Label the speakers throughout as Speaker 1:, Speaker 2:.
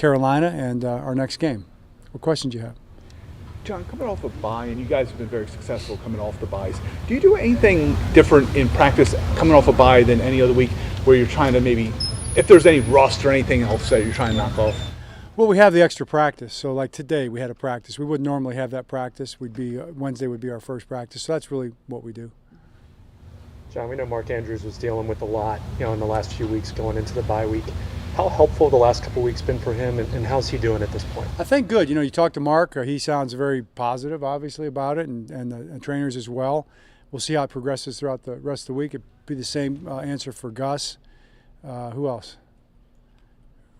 Speaker 1: Carolina and our next game. What questions do you have?
Speaker 2: John, coming off a bye, and you guys have been very successful coming off the byes, do you do anything different in practice coming off a bye than any other week where you're trying to maybe, if there's any rust or anything else that you're trying to knock off?
Speaker 1: Well, we have the extra practice. So like today we had a practice. We wouldn't normally have that practice. Wednesday would be our first practice. So that's really what we do.
Speaker 3: John, we know Mark Andrews was dealing with a lot, in the last few weeks going into the bye week. How helpful have the last couple of weeks been for him, and how's he doing at this point?
Speaker 1: I think good. You talk to Mark, he sounds very positive, obviously, about it, and the trainers as well. We'll see how it progresses throughout the rest of the week. It'd be the same answer for Gus. Who else?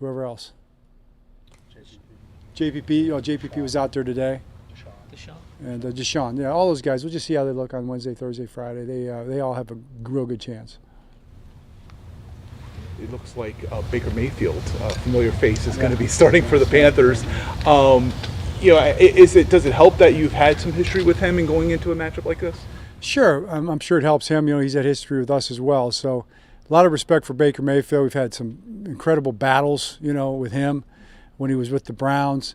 Speaker 1: Whoever else. JPP. JPP was out there today.
Speaker 4: Deshaun.
Speaker 1: And Deshaun. Yeah, all those guys. We'll just see how they look on Wednesday, Thursday, Friday. They all have a real good chance.
Speaker 2: It looks like Baker Mayfield, a familiar face, is going to be starting for the Panthers. Does it help that you've had some history with him and going into a matchup like this?
Speaker 1: Sure, I'm sure it helps him. He's had history with us as well. So a lot of respect for Baker Mayfield. We've had some incredible battles, with him when he was with the Browns.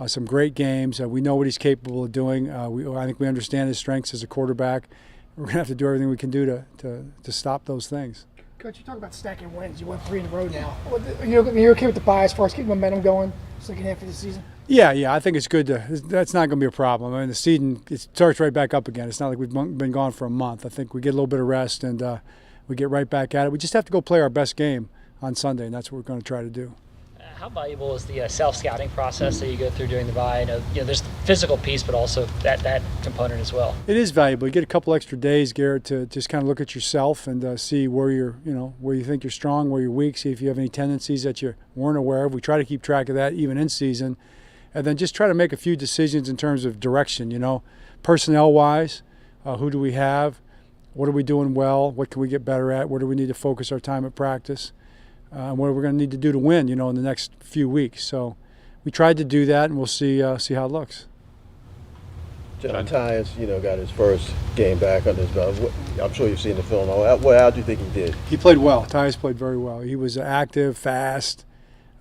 Speaker 1: Some great games. We know what he's capable of doing. I think we understand his strengths as a quarterback. We're going to have to do everything we can do to stop those things.
Speaker 5: Coach, you talk about stacking wins. You won 3 in a row now. You're okay with the bye as far as keeping momentum going second half of the season?
Speaker 1: Yeah, I think it's good that's not going to be a problem. I mean, the season, it starts right back up again. It's not like we've been gone for a month. I think we get a little bit of rest and we get right back at it. We just have to go play our best game on Sunday, and that's what we're going to try to do.
Speaker 4: How valuable is the self-scouting process that you go through during the bye? I know, there's the physical piece, but also that component as well.
Speaker 1: It is valuable. You get a couple extra days, Garrett, to just kind of look at yourself and see where where you think you're strong, where you're weak, see if you have any tendencies that you weren't aware of. We try to keep track of that even in season, and then just try to make a few decisions in terms of direction. Personnel-wise, who do we have? What are we doing well? What can we get better at? Where do we need to focus our time at practice? What we're going to need to do to win, in the next few weeks. So we tried to do that, and we'll see how it looks.
Speaker 6: John, Ty has, got his first game back under his belt. I'm sure you've seen the film. How do you think he did?
Speaker 1: He played well. Ty's played very well. He was active, fast,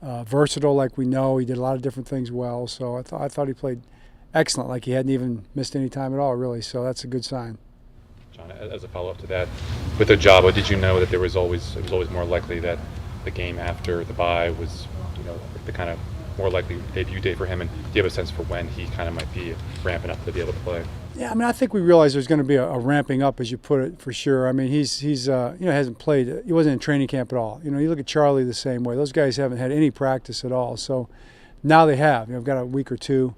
Speaker 1: versatile, like we know. He did a lot of different things well. So I thought he played excellent, like he hadn't even missed any time at all, really. So that's a good sign.
Speaker 7: John, as a follow-up to that, with Ojabo, did you know that it was always more likely that the game after the bye was, the kind of more likely debut day for him? And do you have a sense for when he kind of might be ramping up to be able to play?
Speaker 1: Yeah, I think we realized there's going to be a ramping up, as you put it, for sure. I mean, he's hasn't played. He wasn't in training camp at all. You look at Charlie the same way. Those guys haven't had any practice at all. So now they have. I've got a week or two.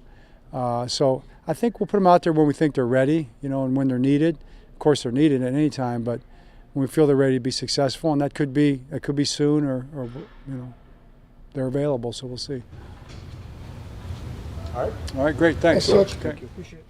Speaker 1: So I think we'll put them out there when we think they're ready, and when they're needed. Of course, they're needed at any time, but when we feel they're ready to be successful, and that could be soon, or they're available. So we'll see.
Speaker 6: All right.
Speaker 1: All right. Great. Thanks.
Speaker 5: Thanks, Coach.
Speaker 1: Okay.
Speaker 5: Appreciate it.